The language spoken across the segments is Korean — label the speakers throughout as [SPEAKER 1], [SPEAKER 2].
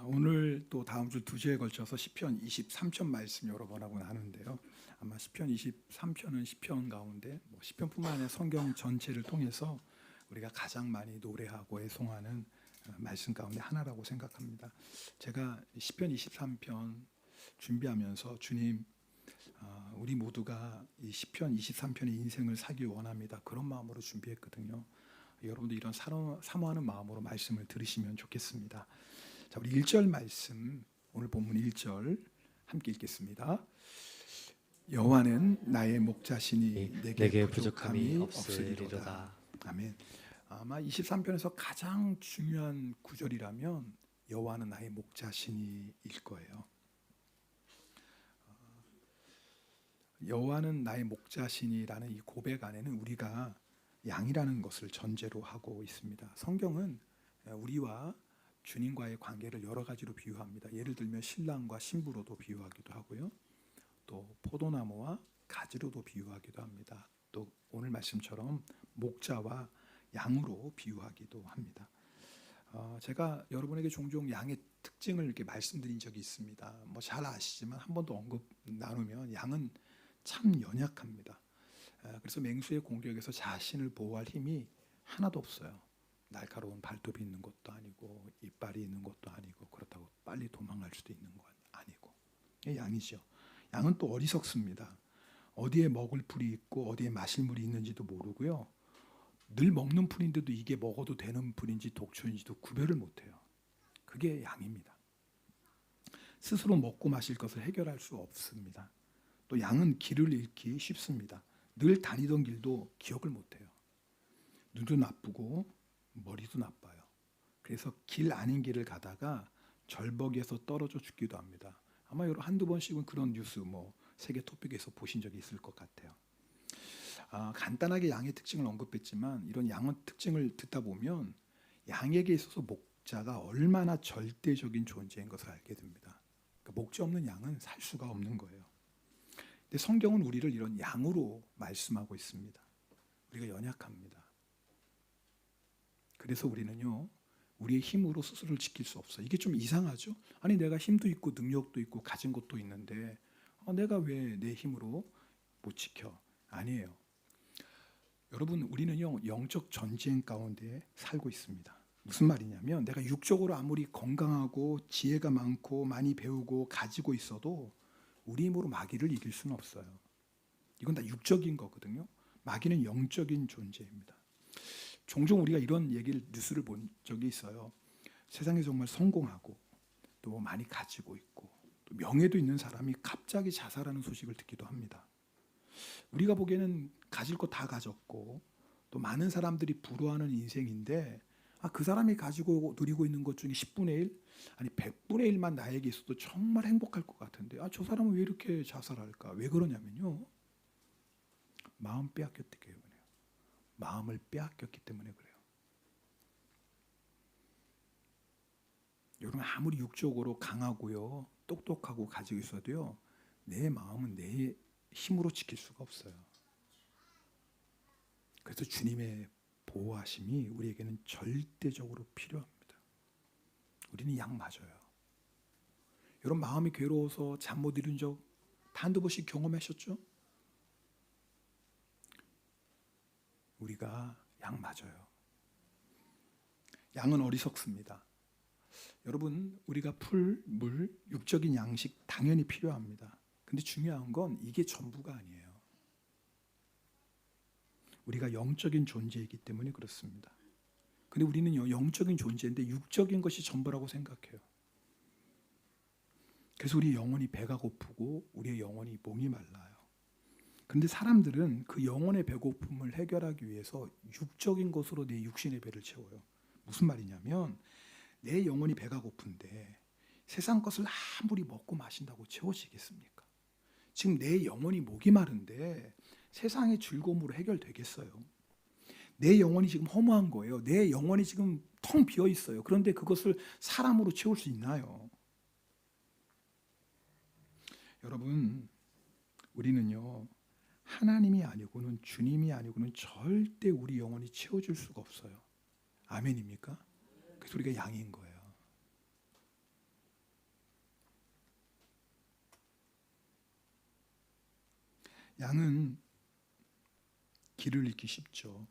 [SPEAKER 1] 오늘 또 다음 주 두 주에 걸쳐서 시편 23편 말씀 여러 번 하고 나누는데요. 아마 시편 23편은 시편 가운데 시편뿐만 아니라 성경 전체를 통해서 우리가 가장 많이 노래하고 애송하는 말씀 가운데 하나라고 생각합니다. 제가 시편 23편 준비하면서 주님, 우리 모두가 이 시편 23편의 인생을 살기 원합니다. 그런 마음으로 준비했거든요. 여러분도 이런 사모하는 마음으로 말씀을 들으시면 좋겠습니다. 자, 우리 1절 말씀, 오늘 본문 1절 함께 읽겠습니다. 여호와는 나의 목자시니 내게 부족함이 없으리로다. 아멘. 아마 23편에서 가장 중요한 구절이라면 여호와는 나의 목자시니일 거예요. 여호와는 나의 목자시니라는 이 고백 안에는 우리가 양이라는 것을 전제로 하고 있습니다. 성경은 우리와 주님과의 관계를 여러 가지로 비유합니다. 예를 들면 신랑과 신부로도 비유하기도 하고요. 또 포도나무와 가지로도 비유하기도 합니다. 또 오늘 말씀처럼 목자와 양으로 비유하기도 합니다. 제가 여러분에게 종종 양의 특징을 이렇게 말씀드린 적이 있습니다. 잘 아시지만 한 번 더 언급 나누면 양은 참 연약합니다. 그래서 맹수의 공격에서 자신을 보호할 힘이 하나도 없어요. 날카로운 발톱이 있는 것도 아니고 이빨이 있는 것도 아니고 그렇다고 빨리 도망갈 수도 있는 건 아니고 양이죠. 양은 또 어리석습니다. 어디에 먹을 풀이 있고 어디에 마실 물이 있는지도 모르고요. 늘 먹는 풀인데도 이게 먹어도 되는 풀인지 독초인지도 구별을 못해요. 그게 양입니다. 스스로 먹고 마실 것을 해결할 수 없습니다. 또 양은 길을 잃기 쉽습니다. 늘 다니던 길도 기억을 못해요. 눈도 나쁘고 머리도 나빠요. 그래서 길 아닌 길을 가다가 절벽에서 떨어져 죽기도 합니다. 아마 한두 번씩은 그런 뉴스 세계 토픽에서 보신 적이 있을 것 같아요. 간단하게 양의 특징을 언급했지만 이런 양의 특징을 듣다 보면 양에게 있어서 목자가 얼마나 절대적인 존재인 것을 알게 됩니다. 그러니까 목자 없는 양은 살 수가 없는 거예요. 근데 성경은 우리를 이런 양으로 말씀하고 있습니다. 우리가 연약합니다. 그래서 우리는요, 우리의 힘으로 스스로를 지킬 수 없어요. 이게 좀 이상하죠? 아니 내가 힘도 있고 능력도 있고 가진 것도 있는데 내가 왜 내 힘으로 못 지켜? 아니에요. 여러분, 우리는요 영적 전쟁 가운데 살고 있습니다. 무슨 말이냐면 내가 육적으로 아무리 건강하고 지혜가 많고 많이 배우고 가지고 있어도 우리 힘으로 마귀를 이길 수는 없어요. 이건 다 육적인 거거든요. 마귀는 영적인 존재입니다. 종종 우리가 이런 뉴스를 본 적이 있어요. 세상에 정말 성공하고 또 많이 가지고 있고 또 명예도 있는 사람이 갑자기 자살하는 소식을 듣기도 합니다. 우리가 보기에는 가질 거 다 가졌고 또 많은 사람들이 부러워하는 인생인데 그 사람이 가지고 누리고 있는 것 중에 10분의 1 아니 100분의 1만 나에게 있어도 정말 행복할 것 같은데 저 사람은 왜 이렇게 자살할까? 왜 그러냐면요, 마음 빼앗겼기 때문에요. 마음을 빼앗겼기 때문에 그래요. 여러분, 아무리 육적으로 강하고요 똑똑하고 가지고 있어도요 내 마음은 내 힘으로 지킬 수가 없어요. 그래서 주님의 보호하심이 우리에게는 절대적으로 필요합니다. 우리는 양 맞아요. 여러분, 마음이 괴로워서 잠 못 이룬 적 한두 번씩 경험하셨죠? 우리가 양 맞아요. 양은 어리석습니다. 여러분, 우리가 풀, 물, 육적인 양식 당연히 필요합니다. 근데 중요한 건 이게 전부가 아니에요. 우리가 영적인 존재이기 때문에 그렇습니다. 근데 우리는 영적인 존재인데 육적인 것이 전부라고 생각해요. 그래서 우리 영혼이 배가 고프고 우리의 영혼이 목이 말라요. 근데 사람들은 그 영혼의 배고픔을 해결하기 위해서 육적인 것으로 내 육신의 배를 채워요. 무슨 말이냐면 내 영혼이 배가 고픈데 세상 것을 아무리 먹고 마신다고 채워지겠습니까? 지금 내 영혼이 목이 마른데 세상의 즐거움으로 해결되겠어요? 내 영혼이 지금 허무한 거예요. 내 영혼이 지금 텅 비어 있어요. 그런데 그것을 사람으로 채울 수 있나요? 여러분, 우리는요 하나님이 아니고는, 주님이 아니고는 절대 우리 영혼이 채워줄 수가 없어요. 아멘입니까? 그래서 우리가 양인 거예요. 양은 길을 잃기 쉽죠.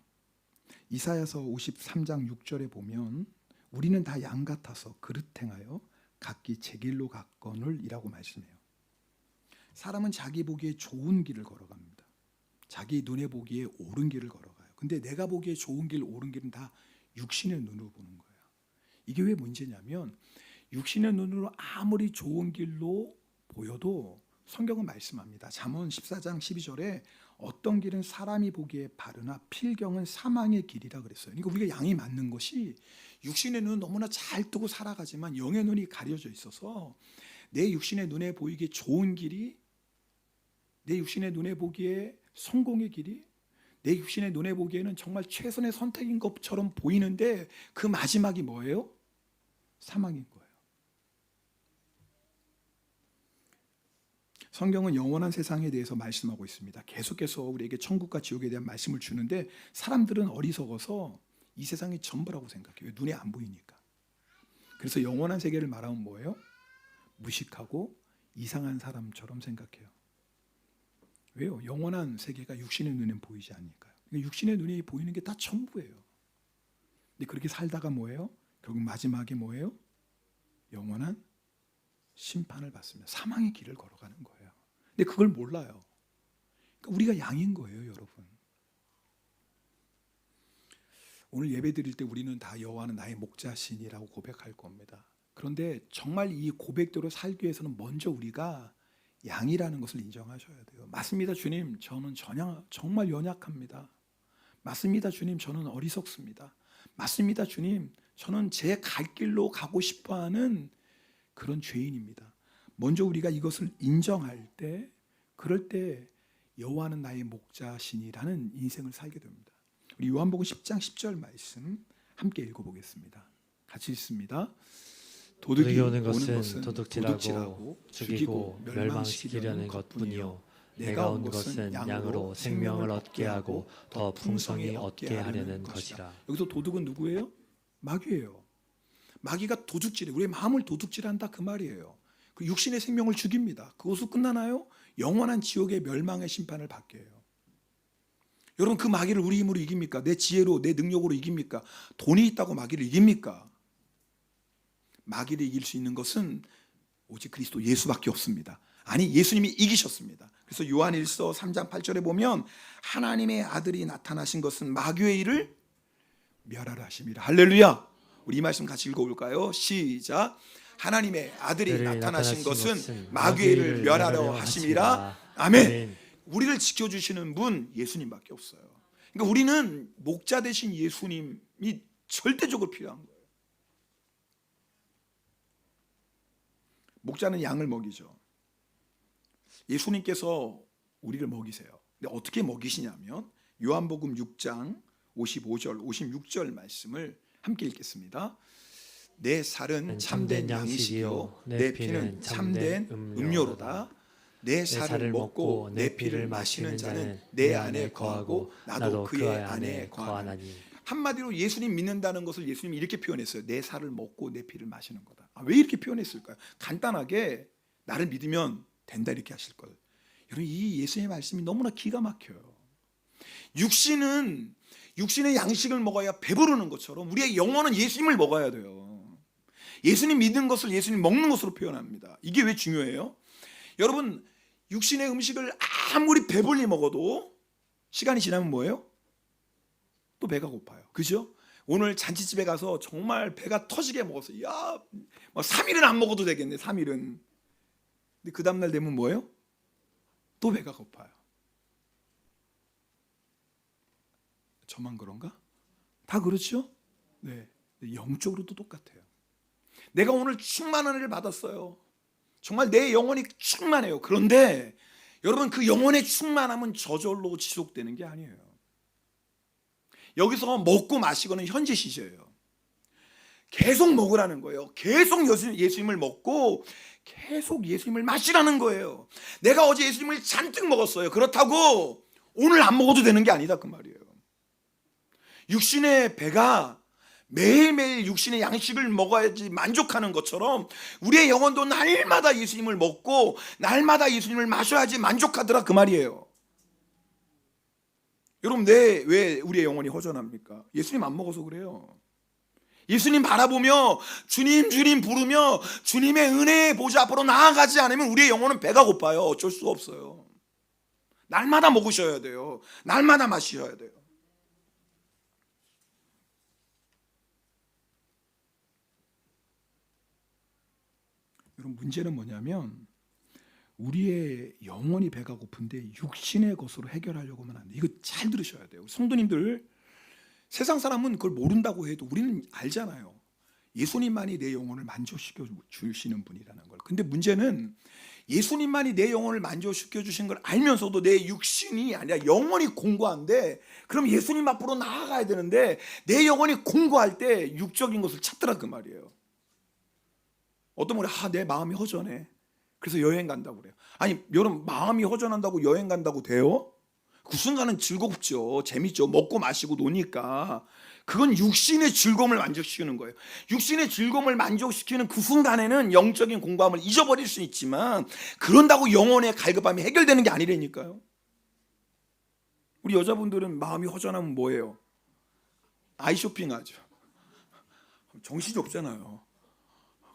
[SPEAKER 1] 이사야서 53장 6절에 보면 우리는 다 양 같아서 그릇 행하여 각기 제 길로 갔거늘 이라고 말씀해요. 사람은 자기 보기에 좋은 길을 걸어갑니다. 자기 눈에 보기에 옳은 길을 걸어가요. 근데 내가 보기에 좋은 길, 옳은 길은 다 육신의 눈으로 보는 거예요. 이게 왜 문제냐면 육신의 눈으로 아무리 좋은 길로 보여도 성경은 말씀합니다. 잠언 14장 12절에 어떤 길은 사람이 보기에 바르나 필경은 사망의 길이라 그랬어요. 그러니까 우리가 양이 맞는 것이 육신의 눈은 너무나 잘 뜨고 살아가지만 영의 눈이 가려져 있어서 내 육신의 눈에 보이기에 좋은 길이, 내 육신의 눈에 보기에 성공의 길이, 내 육신의 눈에 보기에는 정말 최선의 선택인 것처럼 보이는데 그 마지막이 뭐예요? 사망인 거예요. 성경은 영원한 세상에 대해서 말씀하고 있습니다. 계속해서 우리에게 천국과 지옥에 대한 말씀을 주는데 사람들은 어리석어서 이 세상이 전부라고 생각해요. 눈에 안 보이니까. 그래서 영원한 세계를 말하면 뭐예요? 무식하고 이상한 사람처럼 생각해요. 왜요? 영원한 세계가 육신의 눈엔 보이지 않으니까요. 그러니까 육신의 눈이 보이는 게 다 전부예요. 근데 그렇게 살다가 뭐예요? 결국 마지막에 뭐예요? 영원한 심판을 받습니다. 사망의 길을 걸어가는 거예요. 근데 그걸 몰라요. 그러니까 우리가 양인 거예요, 여러분. 오늘 예배 드릴 때 우리는 다 여호와는 나의 목자신이라고 고백할 겁니다. 그런데 정말 이 고백대로 살기 위해서는 먼저 우리가 양이라는 것을 인정하셔야 돼요. 맞습니다, 주님. 저는 정말 연약합니다. 맞습니다, 주님. 저는 어리석습니다. 맞습니다, 주님. 저는 제 갈 길로 가고 싶어하는 그런 죄인입니다. 먼저 우리가 이것을 인정할 때, 그럴 때 여호와는 나의 목자시니라는 인생을 살게 됩니다. 우리 요한복음 10장 10절 말씀 함께 읽어보겠습니다. 같이 읽습니다. 도둑이 오는 것은 도둑질하고 죽이고 멸망시키려는 것뿐이요 내가 온 것은 양으로 생명을 얻게 하고 더 풍성히 얻게 하려는 것이라. 여기서 도둑은 누구예요? 마귀예요. 마귀가 도둑질해, 우리의 마음을 도둑질한다 그 말이에요. 그 육신의 생명을 죽입니다. 그것으로 끝나나요? 영원한 지옥의 멸망의 심판을 받게 해요. 여러분, 그 마귀를 우리 힘으로 이깁니까? 내 지혜로, 내 능력으로 이깁니까? 돈이 있다고 마귀를 이깁니까? 마귀를 이길 수 있는 것은 오직 그리스도 예수밖에 없습니다. 아니, 예수님이 이기셨습니다. 그래서 요한일서 3장 8절에 보면 하나님의 아들이 나타나신 것은 마귀의 일을 멸하라 하심이라. 할렐루야. 우리 이 말씀 같이 읽어볼까요? 시작. 하나님의 아들이 나타나신 것은 마귀의 일을 멸하려 하심이라. 아멘. 우리를 지켜주시는 분 예수님밖에 없어요. 그러니까 우리는 목자 되신 예수님이 절대적으로 필요한 거예요. 목자는 양을 먹이죠. 예수님께서 우리를 먹이세요. 근데 어떻게 먹이시냐면 요한복음 6장 55절 56절 말씀을 함께 읽겠습니다. 내 살은 참된 양식이요 내 피는 참된 음료로다. 내 살을 먹고 내 피를 마시는 자는 내 안에 거하고 나도 그의 안에 거하나니. 한마디로 예수님 믿는다는 것을 예수님이 이렇게 표현했어요. 내 살을 먹고 내 피를 마시는 거다. 왜 이렇게 표현했을까요? 간단하게 나를 믿으면 된다 이렇게 하실 걸. 여러분, 이 예수님의 말씀이 너무나 기가 막혀요. 육신의 양식을 먹어야 배부르는 것처럼 우리의 영혼은 예수님을 먹어야 돼요. 예수님 믿는 것을 예수님 먹는 것으로 표현합니다. 이게 왜 중요해요? 여러분, 육신의 음식을 아무리 배불리 먹어도 시간이 지나면 뭐예요? 또 배가 고파요. 그죠? 오늘 잔치집에 가서 정말 배가 터지게 먹었어요. 야, 3일은 안 먹어도 되겠네. 3일은. 근데 그 다음날 되면 뭐예요? 또 배가 고파요. 저만 그런가? 다 그렇죠? 네. 영적으로도 똑같아요. 내가 오늘 충만한 은혜를 받았어요. 정말 내 영혼이 충만해요. 그런데 여러분, 그 영혼의 충만함은 저절로 지속되는 게 아니에요. 여기서 먹고 마시고는 현재 시제예요. 계속 먹으라는 거예요. 계속 예수님을 먹고 계속 예수님을 마시라는 거예요. 내가 어제 예수님을 잔뜩 먹었어요. 그렇다고 오늘 안 먹어도 되는 게 아니다 그 말이에요. 육신의 배가 매일매일 육신의 양식을 먹어야지 만족하는 것처럼 우리의 영혼도 날마다 예수님을 먹고 날마다 예수님을 마셔야지 만족하더라 그 말이에요. 여러분 왜 우리의 영혼이 허전합니까? 예수님 안 먹어서 그래요. 예수님 바라보며 주님 주님 부르며 주님의 은혜의 보좌 앞으로 나아가지 않으면 우리의 영혼은 배가 고파요. 어쩔 수가 없어요. 날마다 먹으셔야 돼요. 날마다 마셔야 돼요. 여러분 문제는 뭐냐면 우리의 영혼이 배가 고픈데 육신의 것으로 해결하려고 하면 안 돼. 이거 잘 들으셔야 돼요. 성도님들, 세상 사람은 그걸 모른다고 해도 우리는 알잖아요. 예수님만이 내 영혼을 만족시켜 주시는 분이라는 걸. 근데 문제는 예수님만이 내 영혼을 만족시켜 주신 걸 알면서도 내 육신이 아니라 영혼이 공고한데, 그럼 예수님 앞으로 나아가야 되는데 내 영혼이 공고할 때 육적인 것을 찾더라 그 말이에요. 어떤 분이 내 마음이 허전해. 그래서 여행 간다고 그래요. 아니 여러분, 마음이 허전한다고 여행 간다고 돼요? 그 순간은 즐겁죠. 재밌죠. 먹고 마시고 노니까. 그건 육신의 즐거움을 만족시키는 거예요. 육신의 즐거움을 만족시키는 그 순간에는 영적인 공감을 잊어버릴 수 있지만, 그런다고 영혼의 갈급함이 해결되는 게 아니라니까요. 우리 여자분들은 마음이 허전하면 뭐예요? 아이 쇼핑하죠. 정신이 없잖아요.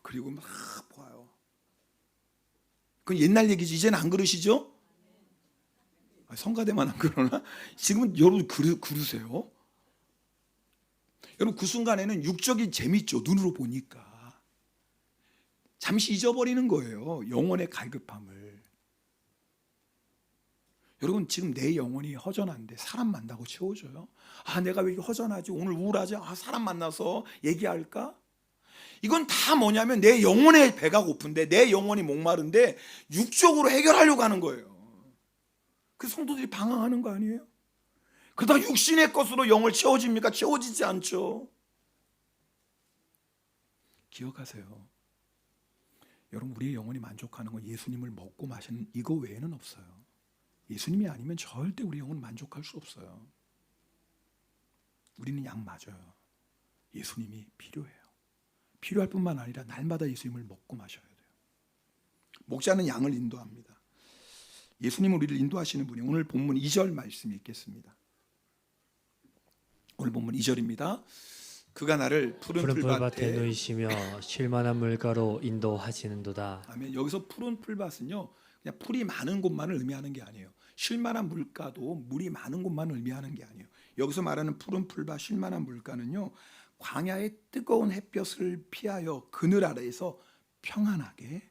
[SPEAKER 1] 그리고 막 봐요. 그건 옛날 얘기지. 이제는 안 그러시죠? 성가대만 안 그러나? 지금은 여러분 그러세요? 여러분 그 순간에는 육적인 재밌죠. 눈으로 보니까. 잠시 잊어버리는 거예요. 영혼의 갈급함을. 여러분 지금 내 영혼이 허전한데 사람 만나고 채워줘요? 내가 왜 이렇게 허전하지? 오늘 우울하지? 사람 만나서 얘기할까? 이건 다 뭐냐면 내 영혼의 배가 고픈데, 내 영혼이 목마른데 육적으로 해결하려고 하는 거예요. 그 성도들이 방황하는 거 아니에요? 그러다 육신의 것으로 영을 채워집니까? 채워지지 않죠. 기억하세요. 여러분 우리의 영혼이 만족하는 건 예수님을 먹고 마시는 이거 외에는 없어요. 예수님이 아니면 절대 우리 영혼은 만족할 수 없어요. 우리는 양 맞아요. 예수님이 필요해요. 필요할 뿐만 아니라 날마다 예수님을 먹고 마셔야 돼요. 목자는 양을 인도합니다. 예수님은 우리를 인도하시는 분이, 오늘 본문 2절 말씀 읽겠습니다. 오늘 본문 2절입니다. 그가 나를 푸른 풀밭에
[SPEAKER 2] 놓이시며 쉴만한 물가로 인도하시는도다.
[SPEAKER 1] 아멘. 여기서 푸른 풀밭은요, 그냥 풀이 많은 곳만을 의미하는 게 아니에요. 쉴만한 물가도 물이 많은 곳만을 의미하는 게 아니에요. 여기서 말하는 푸른 풀밭, 쉴만한 물가는요, 광야의 뜨거운 햇볕을 피하여 그늘 아래에서 평안하게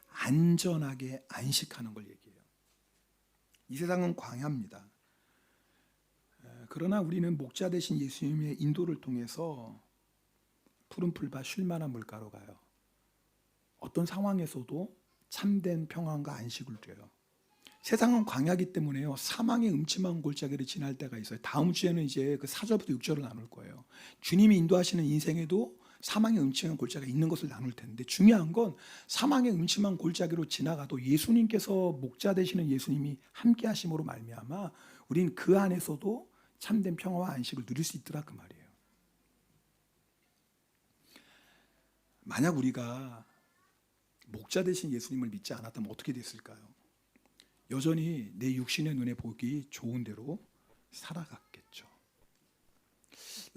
[SPEAKER 1] 안전하게 안식하는 걸 얘기해요. 이 세상은 광야입니다. 그러나 우리는 목자 되신 예수님의 인도를 통해서 푸른 풀밭 쉴만한 물가로 가요. 어떤 상황에서도 참된 평안과 안식을 줘요. 세상은 광야기 때문에요, 사망의 음침한 골짜기를 지날 때가 있어요. 다음 주에는 이제 그 4절부터 6절을 나눌 거예요. 주님이 인도하시는 인생에도 사망의 음침한 골짜기가 있는 것을 나눌 텐데, 중요한 건 사망의 음침한 골짜기로 지나가도 예수님께서 목자 되시는 예수님이 함께 하심으로 말미암아 우린 그 안에서도 참된 평화와 안식을 누릴 수 있더라 그 말이에요. 만약 우리가 목자 되신 예수님을 믿지 않았다면 어떻게 됐을까요? 여전히 내 육신의 눈에 보기 좋은 대로 살아갔겠죠.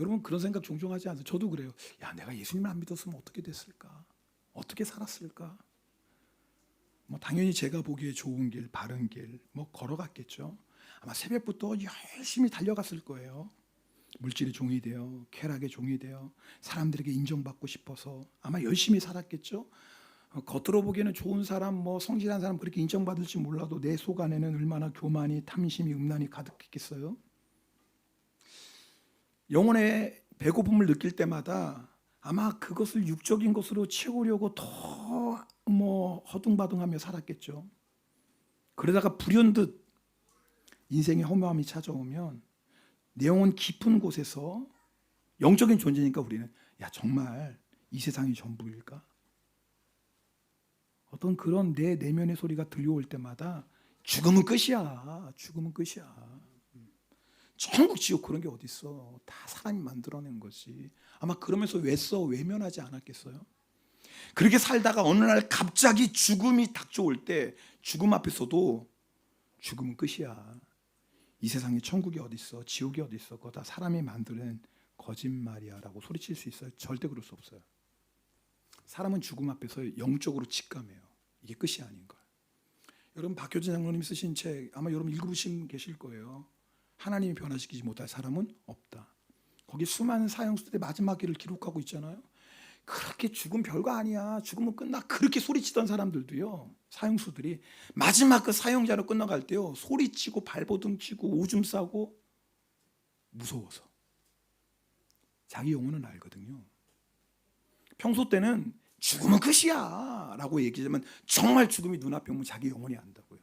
[SPEAKER 1] 여러분 그런 생각 종종 하지 않아요? 저도 그래요. 내가 예수님을 안 믿었으면 어떻게 됐을까? 어떻게 살았을까? 당연히 제가 보기에 좋은 길, 바른 길 걸어갔겠죠. 아마 새벽부터 열심히 달려갔을 거예요. 물질의 종이 되어, 쾌락의 종이 되어, 사람들에게 인정받고 싶어서 아마 열심히 살았겠죠. 겉으로 보기에는 좋은 사람, 성실한 사람 그렇게 인정받을지 몰라도 내 속 안에는 얼마나 교만이, 탐심이, 음란이 가득했겠어요. 영혼의 배고픔을 느낄 때마다 아마 그것을 육적인 것으로 채우려고 더 허둥바둥하며 살았겠죠. 그러다가 불현듯 인생의 허무함이 찾아오면 내 영혼 깊은 곳에서, 영적인 존재니까 우리는 정말 이 세상이 전부일까? 어떤 그런 내 내면의 소리가 들려올 때마다 죽으면 끝이야. 죽으면 끝이야. 천국 지옥 그런 게 어딨어. 다 사람이 만들어낸 거지. 아마 그러면서 외면하지 않았겠어요? 그렇게 살다가 어느 날 갑자기 죽음이 닥쳐올 때 죽음 앞에서도 죽으면 끝이야. 이 세상에 천국이 어디 있어, 지옥이 어디 있어, 그거 다 사람이 만드는 거짓말이야라고 소리칠 수 있어요? 절대 그럴 수 없어요. 사람은 죽음 앞에서 영적으로 직감해요. 이게 끝이 아닌 걸. 여러분 박효진 장로님이 쓰신 책 아마 여러분 읽어보신 계실 거예요. 하나님이 변화시키지 못할 사람은 없다. 거기 수많은 사형수들의 마지막 길을 기록하고 있잖아요. 그렇게 죽음 별거 아니야, 죽으면 끝나, 그렇게 소리치던 사람들도요, 사형수들이 마지막 그 사형자로 끝나갈 때요, 소리치고 발버둥 치고 오줌 싸고 무서워서. 자기 영혼은 알거든요. 평소 때는 죽으면 끝이야 라고 얘기하지만 정말 죽음이 눈앞에 오면 자기 영혼이 안다고요.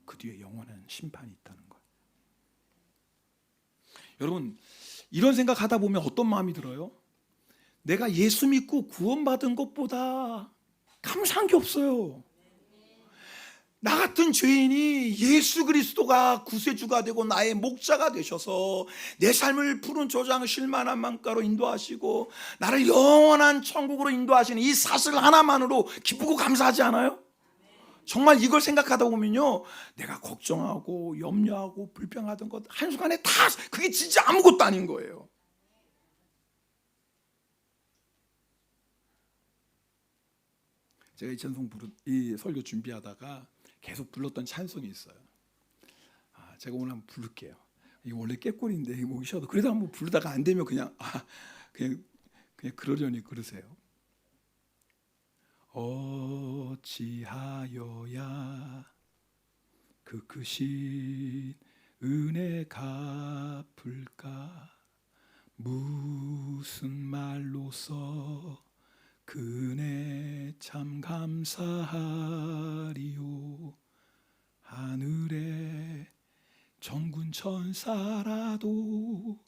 [SPEAKER 1] 그 뒤에 영원한 심판이 있다는 걸. 여러분 이런 생각하다 보면 어떤 마음이 들어요? 내가 예수 믿고 구원받은 것보다 감사한 게 없어요. 나 같은 죄인이 예수 그리스도가 구세주가 되고 나의 목자가 되셔서 내 삶을 푸른 조장 쉴만한 만가로 인도하시고 나를 영원한 천국으로 인도하시는 이 사실 하나만으로 기쁘고 감사하지 않아요? 정말 이걸 생각하다 보면요, 내가 걱정하고 염려하고 불평하던 것 한순간에 다 그게 진짜 아무것도 아닌 거예요. 제가 이 설교 준비하다가 계속 불렀던 찬송이 있어요. 제가 오늘 한번 부를게요. 이게 원래 깨꼬리인데 목이 쉬어도 그래도 한번 부르다가 안 되면 그냥 그러려니 그러세요. 어찌하여야 그 크신 은혜 갚을까? 무슨 말로써 그 은혜 참 감사하리요. 하늘에 정군 천사라도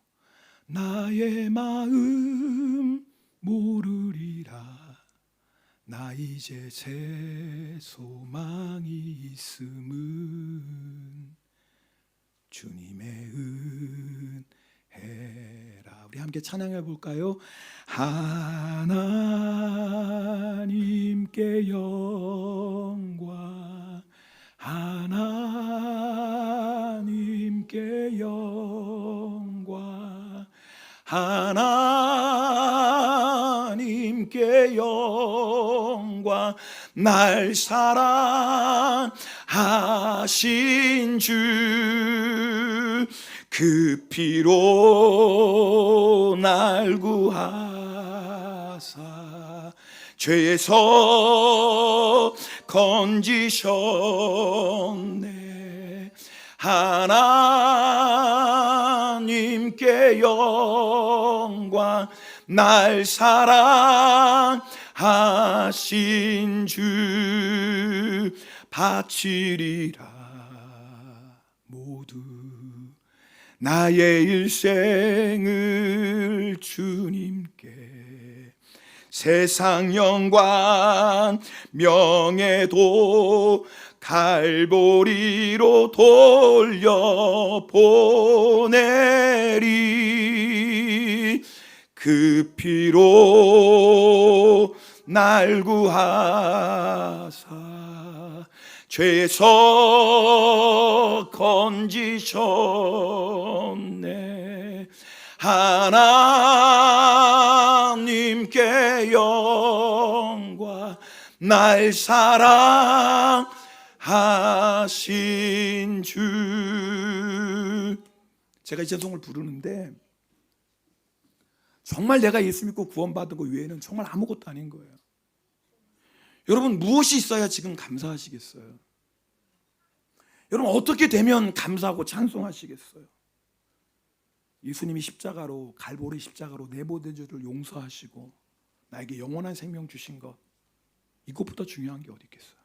[SPEAKER 1] 나의 마음 모르리라. 나 이제 새 소망이 있음은 주님의 은혜라. 우리 함께 찬양해 볼까요? 하나님께 영광, 하나님께 영광, 하나님께 영광. 날 사랑하신 주 그 피로 날 구하사 죄에서 건지셨네. 하나님께 영광. 날 사랑하신 주 바치리라. 모두 나의 일생을 주님께, 세상 영광 명예도 갈보리로 돌려보내리. 그 피로 날 구하사 죄에서 건지셨네. 하나님께 영광. 날 사랑하신 주. 제가 이 찬송을 부르는데 정말 내가 예수 믿고 구원받은 것 외에는 정말 아무것도 아닌 거예요. 여러분 무엇이 있어야 지금 감사하시겠어요? 여러분 어떻게 되면 감사하고 찬송하시겠어요? 예수님이 십자가로, 갈보리 십자가로 내 모든 죄를 용서하시고 나에게 영원한 생명 주신 것, 이것보다 중요한 게 어디 있겠어요?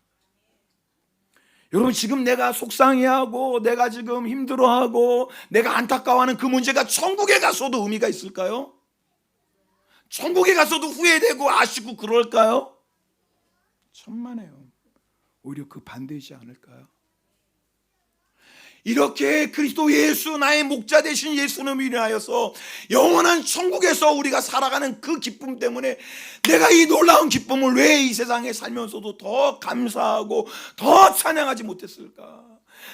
[SPEAKER 1] 여러분 지금 내가 속상해하고 내가 지금 힘들어하고 내가 안타까워하는 그 문제가 천국에 가서도 의미가 있을까요? 천국에 가서도 후회되고 아쉽고 그럴까요? 천만에요. 오히려 그 반대이지 않을까요? 이렇게 그리스도 예수, 나의 목자 되신 예수님을 인하여서 영원한 천국에서 우리가 살아가는 그 기쁨 때문에 내가 이 놀라운 기쁨을 왜 이 세상에 살면서도 더 감사하고 더 찬양하지 못했을까?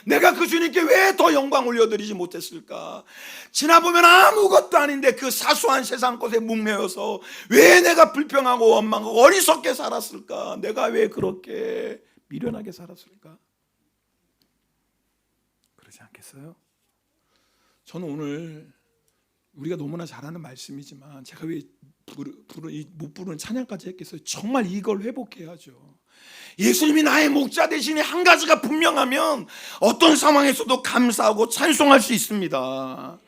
[SPEAKER 1] 내가 그 주님께 왜 더 영광 올려드리지 못했을까? 지나보면 아무것도 아닌데 그 사소한 세상 것에 묵매여서 왜 내가 불평하고 원망하고 어리석게 살았을까? 내가 왜 그렇게 미련하게 살았을까? 그러지 않겠어요? 저는 오늘 우리가 너무나 잘하는 말씀이지만 제가 왜 못 부르는 찬양까지 했겠어요? 정말 이걸 회복해야죠. 예수님이 나의 목자 대신에 한 가지가 분명하면 어떤 상황에서도 감사하고 찬송할 수 있습니다.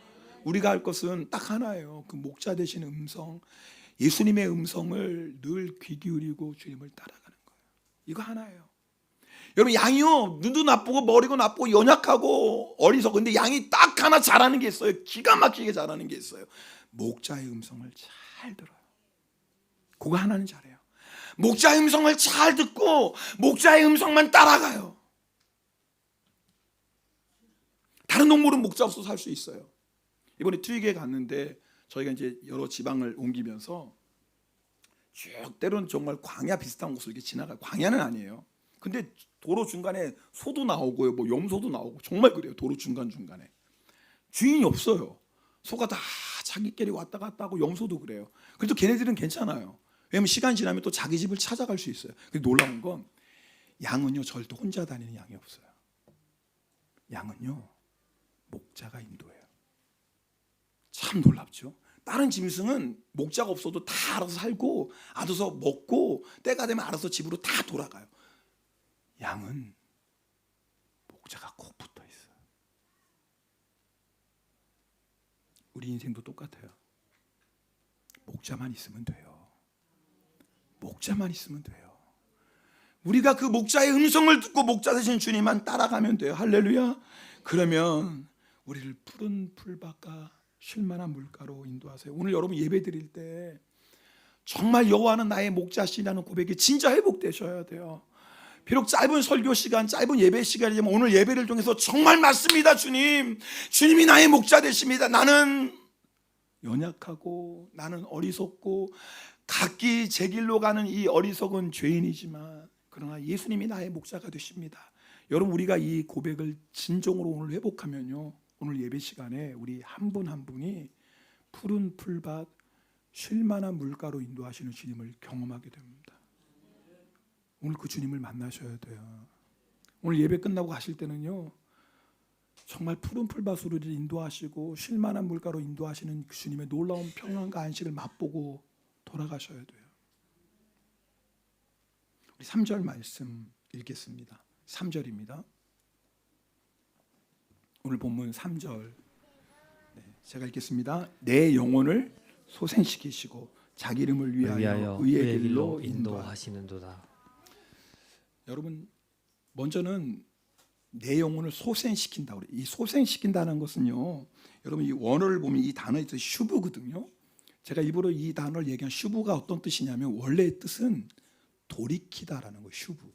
[SPEAKER 1] 우리가 할 것은 딱 하나예요. 그 목자 되시는 음성, 예수님의 음성을 늘 귀 기울이고 주님을 따라가는 거예요. 이거 하나예요. 여러분, 양이요, 눈도 나쁘고 머리도 나쁘고 연약하고 어리석어. 근데 양이 딱 하나 잘하는 게 있어요. 기가 막히게 잘하는 게 있어요. 목자의 음성을 잘 들어요. 그거 하나는 잘해요. 목자의 음성을 잘 듣고 목자의 음성만 따라가요. 다른 동물은 목자 없어서 살 수 있어요. 이번에 트위게 갔는데 저희가 이제 여러 지방을 옮기면서 쭉 때로는 정말 광야 비슷한 곳을 이렇게 지나가요. 광야는 아니에요. 근데 도로 중간에 소도 나오고요, 뭐 염소도 나오고 정말 그래요. 도로 중간중간에 주인이 없어요. 소가 다 자기끼리 왔다 갔다 하고 염소도 그래요. 그래도 걔네들은 괜찮아요. 왜냐면 시간 지나면 또 자기 집을 찾아갈 수 있어요. 근데 놀라운 건 양은요, 절대 혼자 다니는 양이 없어요. 양은요, 목자가 인도해요. 참 놀랍죠. 다른 짐승은 목자가 없어도 다 알아서 살고 알아서 먹고 때가 되면 알아서 집으로 다 돌아가요. 양은 목자가 꼭 붙어 있어요. 우리 인생도 똑같아요. 목자만 있으면 돼요. 목자만 있으면 돼요. 우리가 그 목자의 음성을 듣고 목자 되신 주님만 따라가면 돼요. 할렐루야. 그러면 우리를 푸른 풀밭과 쉴만한 물가로 인도하세요. 오늘 여러분 예배 드릴 때 정말 여호와는 나의 목자시라는 고백이 진짜 회복되셔야 돼요. 비록 짧은 설교 시간, 짧은 예배 시간이지만 오늘 예배를 통해서 정말 맞습니다. 주님이 나의 목자 되십니다. 나는 연약하고 나는 어리석고 각기 제 길로 가는 이 어리석은 죄인이지만 그러나 예수님이 나의 목자가 되십니다. 여러분, 우리가 이 고백을 진정으로 오늘 회복하면요, 오늘 예배 시간에 우리 한 분 한 분이 푸른 풀밭 쉴만한 물가로 인도하시는 주님을 경험하게 됩니다. 오늘 그 주님을 만나셔야 돼요. 오늘 예배 끝나고 가실 때는요, 정말 푸른 풀밭으로 인도하시고 쉴만한 물가로 인도하시는 그 주님의 놀라운 평안과 안식을 맛보고 돌아가셔야 돼요. 우리 3절 말씀 읽겠습니다. 3절입니다. 오늘 본문 3절. 제가 읽겠습니다. 내 영혼을 소생시키시고 자기 이름을 위하여 의의 길로
[SPEAKER 2] 인도하시는도다.
[SPEAKER 1] 여러분, 먼저는 내 영혼을 소생시킨다 그래요. 이 소생시킨다는 것은요, 여러분 이 원어를 보면 이 단어의 뜻이 슈브거든요. 제가 일부러 이 단어를 얘기한 슈브가 어떤 뜻이냐면 원래의 뜻은 돌이키다라는 거예요. 슈브.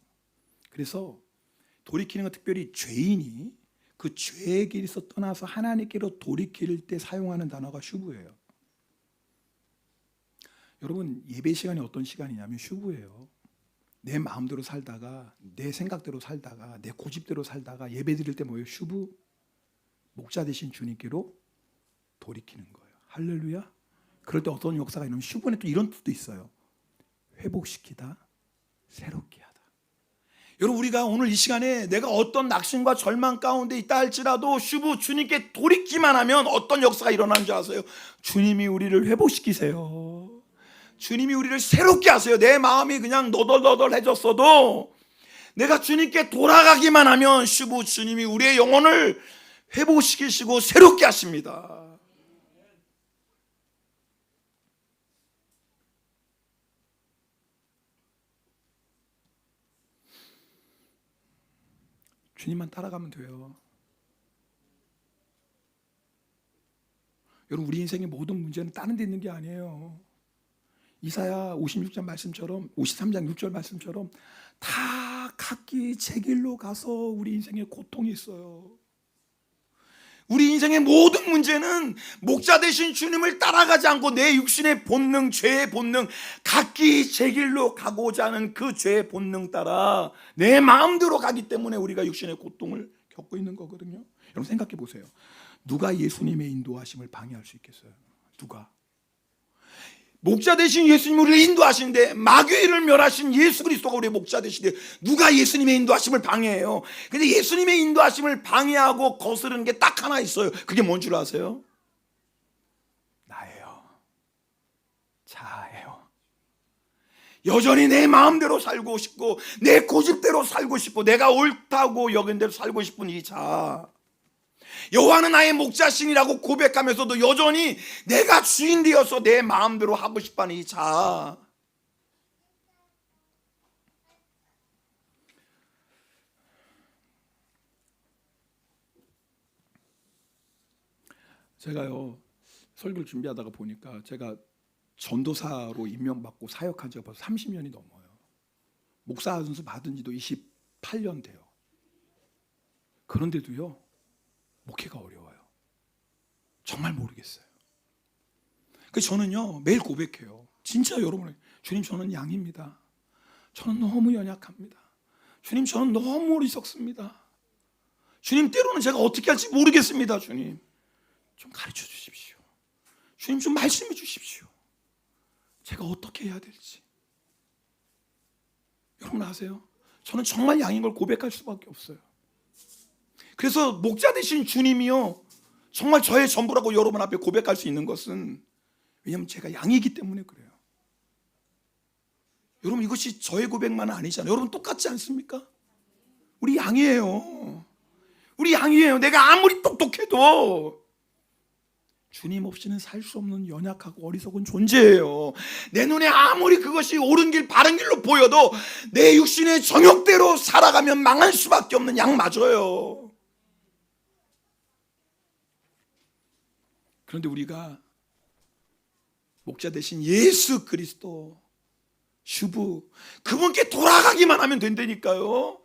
[SPEAKER 1] 그래서 돌이키는 건 특별히 죄인이 그 죄의 길에서 떠나서 하나님께로 돌이킬 때 사용하는 단어가 슈브예요. 여러분, 예배 시간이 어떤 시간이냐면 슈브예요. 내 마음대로 살다가 내 생각대로 살다가 내 고집대로 살다가 예배 드릴 때 뭐예요? 슈브. 목자 되신 주님께로 돌이키는 거예요. 할렐루야. 그럴 때 어떤 역사가 있냐면 슈브는 또 이런 뜻도 있어요. 회복시키다, 새롭게 하다. 여러분, 우리가 오늘 이 시간에 내가 어떤 낙심과 절망 가운데 있다 할지라도 슈브 주님께 돌이키만 하면 어떤 역사가 일어나는 줄 아세요? 주님이 우리를 회복시키세요. 주님이 우리를 새롭게 하세요. 내 마음이 그냥 너덜너덜해졌어도 내가 주님께 돌아가기만 하면 슈브 주님이 우리의 영혼을 회복시키시고 새롭게 하십니다. 주님만 따라가면 돼요. 여러분, 우리 인생의 모든 문제는 다른 데 있는 게 아니에요. 이사야 56장 말씀처럼 53장 6절 말씀처럼 다 각기 제 길로 가서 우리 인생에 고통이 있어요. 우리 인생의 모든 문제는 목자 되신 주님을 따라가지 않고 내 육신의 본능, 죄의 본능, 각기 제 길로 가고자 하는 그 죄의 본능 따라 내 마음대로 가기 때문에 우리가 육신의 고통을 겪고 있는 거거든요. 여러분 생각해 보세요. 누가 예수님의 인도하심을 방해할 수 있겠어요? 누가? 목자 되신 예수님이 우리를 인도하시는데, 마귀를 멸하신 예수 그리스도가 우리의 목자 되시는데 누가 예수님의 인도하심을 방해해요? 근데 예수님의 인도하심을 방해하고 거스르는 게 딱 하나 있어요. 그게 뭔 줄 아세요? 나예요. 자아예요. 여전히 내 마음대로 살고 싶고 내 고집대로 살고 싶고 내가 옳다고 여긴 대로 살고 싶은 이 자아, 여호와는 나의 목자신이라고 고백하면서도 여전히 내가 주인 되어서 내 마음대로 하고 싶어하는 이 자아, 제가요 설교를 준비하다가 보니까 제가 전도사로 임명받고 사역한 지가 벌써 30년이 넘어요. 목사 선수 받은 지도 28년 돼요. 그런데도요 목회가 어려워요. 정말 모르겠어요. 그래서 저는요 매일 고백해요. 진짜 여러분, 주님 저는 양입니다. 저는 너무 연약합니다. 주님 저는 너무 어리석습니다. 주님 때로는 제가 어떻게 할지 모르겠습니다. 주님 좀 가르쳐 주십시오. 주님 좀 말씀해 주십시오. 제가 어떻게 해야 될지. 여러분 아세요? 저는 정말 양인 걸 고백할 수밖에 없어요. 그래서 목자 되신 주님이요 정말 저의 전부라고 여러분 앞에 고백할 수 있는 것은, 왜냐하면 제가 양이기 때문에 그래요. 여러분 이것이 저의 고백만은 아니잖아요. 여러분 똑같지 않습니까? 우리 양이에요. 우리 양이에요. 내가 아무리 똑똑해도 주님 없이는 살 수 없는 연약하고 어리석은 존재예요. 내 눈에 아무리 그것이 옳은 길 바른 길로 보여도 내 육신의 정욕대로 살아가면 망할 수밖에 없는 양 맞아요. 그런데 우리가 목자 대신 예수 그리스도 주부, 그분께 돌아가기만 하면 된다니까요.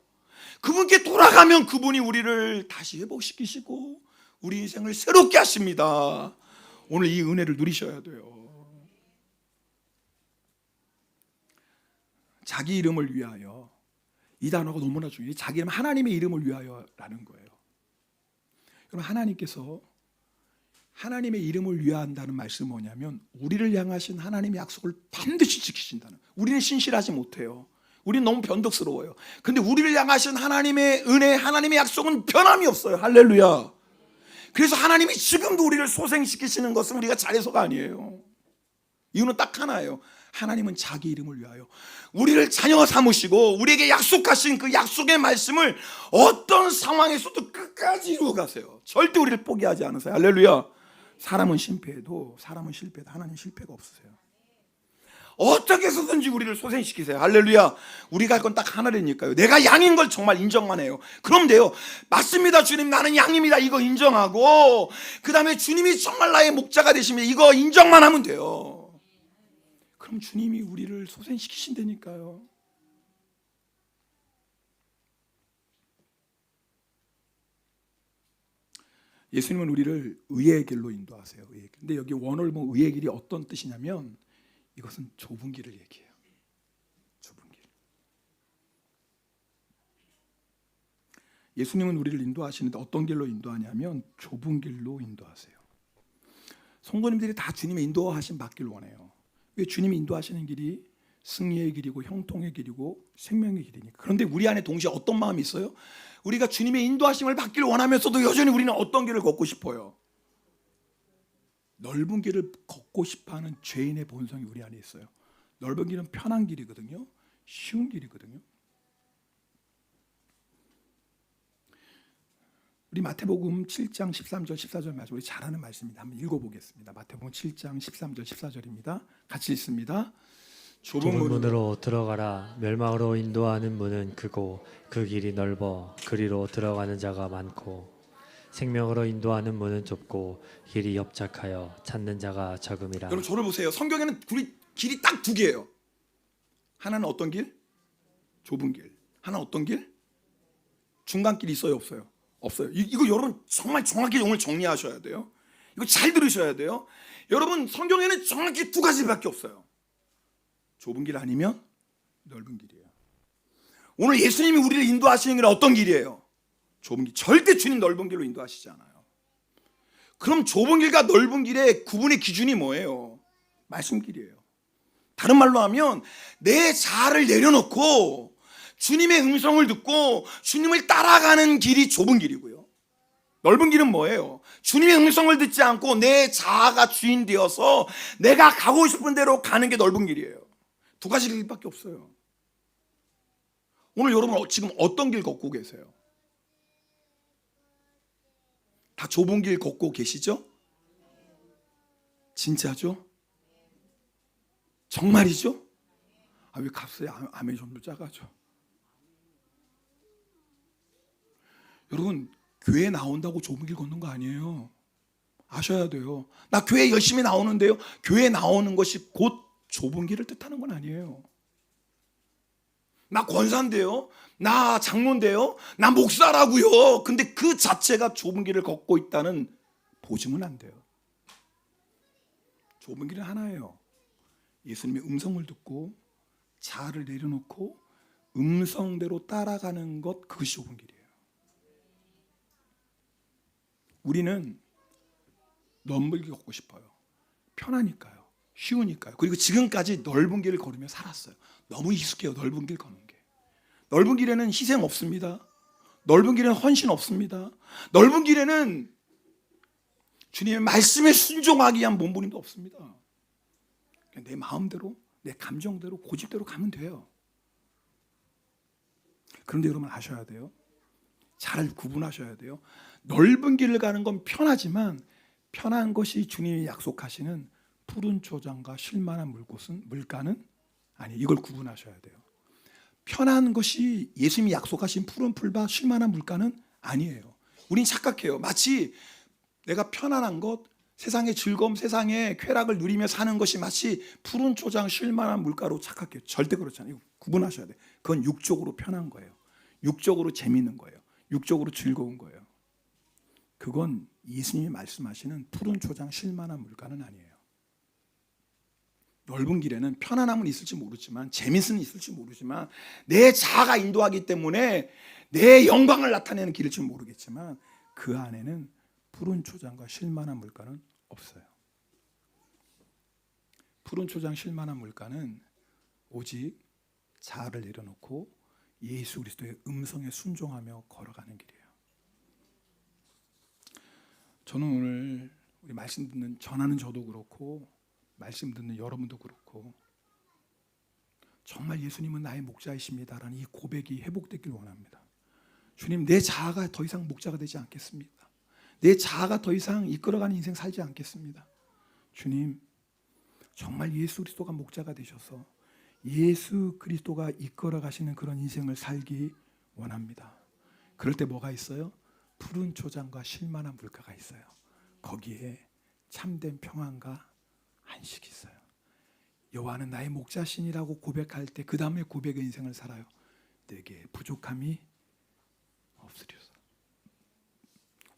[SPEAKER 1] 그분께 돌아가면 그분이 우리를 다시 회복시키시고 우리 인생을 새롭게 하십니다. 오늘 이 은혜를 누리셔야 돼요. 자기 이름을 위하여, 이 단어가 너무나 중요해요. 자기 이름, 하나님의 이름을 위하여라는 거예요. 여러분 하나님께서 하나님의 이름을 위한다는 말씀은 뭐냐면 우리를 향하신 하나님의 약속을 반드시 지키신다는. 우리는 신실하지 못해요. 우리는 너무 변덕스러워요. 근데 우리를 향하신 하나님의 은혜, 하나님의 약속은 변함이 없어요. 할렐루야. 그래서 하나님이 지금도 우리를 소생시키시는 것은 우리가 잘해서가 아니에요. 이유는 딱 하나예요. 하나님은 자기 이름을 위하여 우리를 자녀 삼으시고 우리에게 약속하신 그 약속의 말씀을 어떤 상황에서도 끝까지 이루어 가세요. 절대 우리를 포기하지 않으세요. 할렐루야. 사람은 실패해도 하나님 실패가 없으세요. 어떻게 해서든지 우리를 소생시키세요. 할렐루야. 우리가 할 건 딱 하나라니까요. 내가 양인 걸 정말 인정만 해요. 그럼 돼요. 맞습니다 주님, 나는 양입니다. 이거 인정하고 그 다음에 주님이 정말 나의 목자가 되시면 이거 인정만 하면 돼요. 그럼 주님이 우리를 소생시키신다니까요. 예수님은 우리를 의의 길로 인도하세요. 의의 길. 근데 여기 원어를 보면 의의 길이 어떤 뜻이냐면 이것은 좁은 길을 얘기해요. 좁은 길. 예수님은 우리를 인도하시는데 어떤 길로 인도하냐면 좁은 길로 인도하세요. 성도님들이 다 주님의 인도하심 받길 원해요. 왜? 주님이 인도하시는 길이 승리의 길이고 형통의 길이고 생명의 길이니까. 그런데 우리 안에 동시에 어떤 마음이 있어요? 우리가 주님의 인도하심을 받기를 원하면서도 여전히 우리는 어떤 길을 걷고 싶어요? 넓은 길을 걷고 싶어하는 죄인의 본성이 우리 안에 있어요. 넓은 길은 편한 길이거든요. 쉬운 길이거든요. 우리 마태복음 7장 13절 14절 말씀, 우리 잘 아는 말씀입니다. 한번 읽어보겠습니다. 마태복음 7장 13절 14절입니다. 같이 읽습니다.
[SPEAKER 2] 좁은 문으로 들어가라. 멸망으로 인도하는 문은 크고 그 길이 넓어 그리로 들어가는 자가 많고 생명으로 인도하는 문은 좁고 길이 협착하여 찾는 자가 적음이라.
[SPEAKER 1] 여러분 저를 보세요. 성경에는 길이 딱 두 개예요. 하나는 어떤 길? 좁은 길. 하나는 어떤 길? 중간 길이 있어요, 없어요? 없어요. 이거 여러분 정말 정확히 오늘 정리하셔야 돼요. 이거 잘 들으셔야 돼요. 여러분 성경에는 정확히 두 가지밖에 없어요. 좁은 길 아니면 넓은 길이에요. 오늘 예수님이 우리를 인도하시는 길은 어떤 길이에요?
[SPEAKER 3] 좁은 길. 절대 주님 넓은 길로 인도하시지 않아요. 그럼 좁은 길과 넓은 길의 구분의 기준이 뭐예요? 말씀길이에요. 다른 말로 하면 내 자아를 내려놓고 주님의 음성을 듣고 주님을 따라가는 길이 좁은 길이고요. 넓은 길은 뭐예요? 주님의 음성을 듣지 않고 내 자아가 주인 되어서 내가 가고 싶은 대로 가는 게 넓은 길이에요. 두 가지 길밖에 없어요. 오늘 여러분 지금 어떤 길 걷고 계세요? 다 좁은 길 걷고 계시죠? 진짜죠? 정말이죠? 왜 갑자기 아멘이 좀 작아져? 여러분, 교회 나온다고 좁은 길 걷는 거 아니에요. 아셔야 돼요. 나 교회 열심히 나오는데요. 교회 나오는 것이 곧 좁은 길을 뜻하는 건 아니에요. 나 권사인데요. 나 장로인데요. 나 목사라고요. 근데 그 자체가 좁은 길을 걷고 있다는 보증은 안 돼요. 좁은 길은 하나예요. 예수님의 음성을 듣고 자아를 내려놓고 음성대로 따라가는 것, 그것이 좁은 길이에요. 우리는 넓은 길 걷고 싶어요. 편하니까요. 쉬우니까요. 그리고 지금까지 넓은 길을 걸으며 살았어요. 너무 익숙해요. 넓은 길 걷는 게. 넓은 길에는 희생 없습니다. 넓은 길에는 헌신 없습니다. 넓은 길에는 주님의 말씀에 순종하기 위한 몸부림도 없습니다. 그냥 내 마음대로, 내 감정대로, 고집대로 가면 돼요. 그런데 여러분 아셔야 돼요. 잘 구분하셔야 돼요. 넓은 길을 가는 건 편하지만 편한 것이 주님이 약속하시는 푸른 초장과 쉴만한 물가는 아니, 이걸 구분하셔야 돼요. 편한 것이 예수님이 약속하신 푸른 풀과 쉴만한 물가는 아니에요. 우린 착각해요. 마치 내가 편안한 것, 세상의 즐거움, 세상의 쾌락을 누리며 사는 것이 마치 푸른 초장 쉴만한 물가로 착각해요. 절대 그렇지 않아요. 구분하셔야 돼요. 그건 육적으로 편한 거예요. 육적으로 재미있는 거예요. 육적으로 즐거운 거예요. 그건 예수님이 말씀하시는 푸른 초장 쉴만한 물가는 아니에요. 넓은 길에는 편안함은 있을지 모르지만, 재미는 있을지 모르지만, 내 자아가 인도하기 때문에 내 영광을 나타내는 길일지 모르겠지만 그 안에는 푸른 초장과 쉴만한 물가는 없어요. 푸른 초장 쉴만한 물가는 오직 자아를 내려놓고 예수 그리스도의 음성에 순종하며 걸어가는 길이에요. 저는 오늘 우리 말씀 듣는 전하는 저도 그렇고 말씀 듣는 여러분도 그렇고 정말 예수님은 나의 목자이십니다라는 이 고백이 회복되길 원합니다. 주님, 내 자아가 더 이상 목자가 되지 않겠습니다. 내 자아가 더 이상 이끌어가는 인생 살지 않겠습니다. 주님, 정말 예수 그리스도가 목자가 되셔서 예수 그리스도가 이끌어 가시는 그런 인생을 살기 원합니다. 그럴 때 뭐가 있어요? 푸른 초장과 쉴만한 물가가 있어요. 거기에 참된 평안과 안식이 있어요. 여호와는 나의 목자시니라고 고백할 때 그 다음에 고백의 인생을 살아요. 내게 부족함이 없으리로다.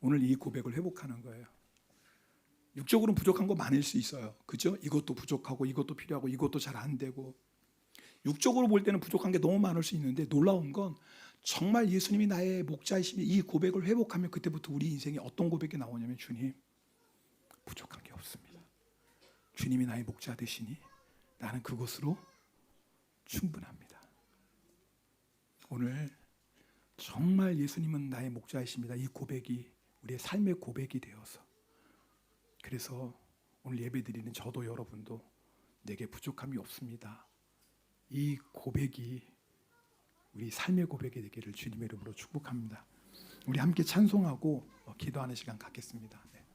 [SPEAKER 3] 오늘 이 고백을 회복하는 거예요. 육적으로는 부족한 거 많을 수 있어요. 그죠? 이것도 부족하고 이것도 필요하고 이것도 잘 안 되고 육적으로 볼 때는 부족한 게 너무 많을 수 있는데 놀라운 건 정말 예수님이 나의 목자이시며 이 고백을 회복하면 그때부터 우리 인생에 어떤 고백이 나오냐면 주님, 부족한 게 없습니다. 주님이 나의 목자 되시니 나는 그것으로 충분합니다. 오늘 정말 예수님은 나의 목자이십니다. 이 고백이 우리의 삶의 고백이 되어서 그래서 오늘 예배드리는 저도 여러분도 내게 부족함이 없습니다. 이 고백이 우리 삶의 고백이 되기를 주님의 이름으로 축복합니다. 우리 함께 찬송하고 기도하는 시간 갖겠습니다. 네.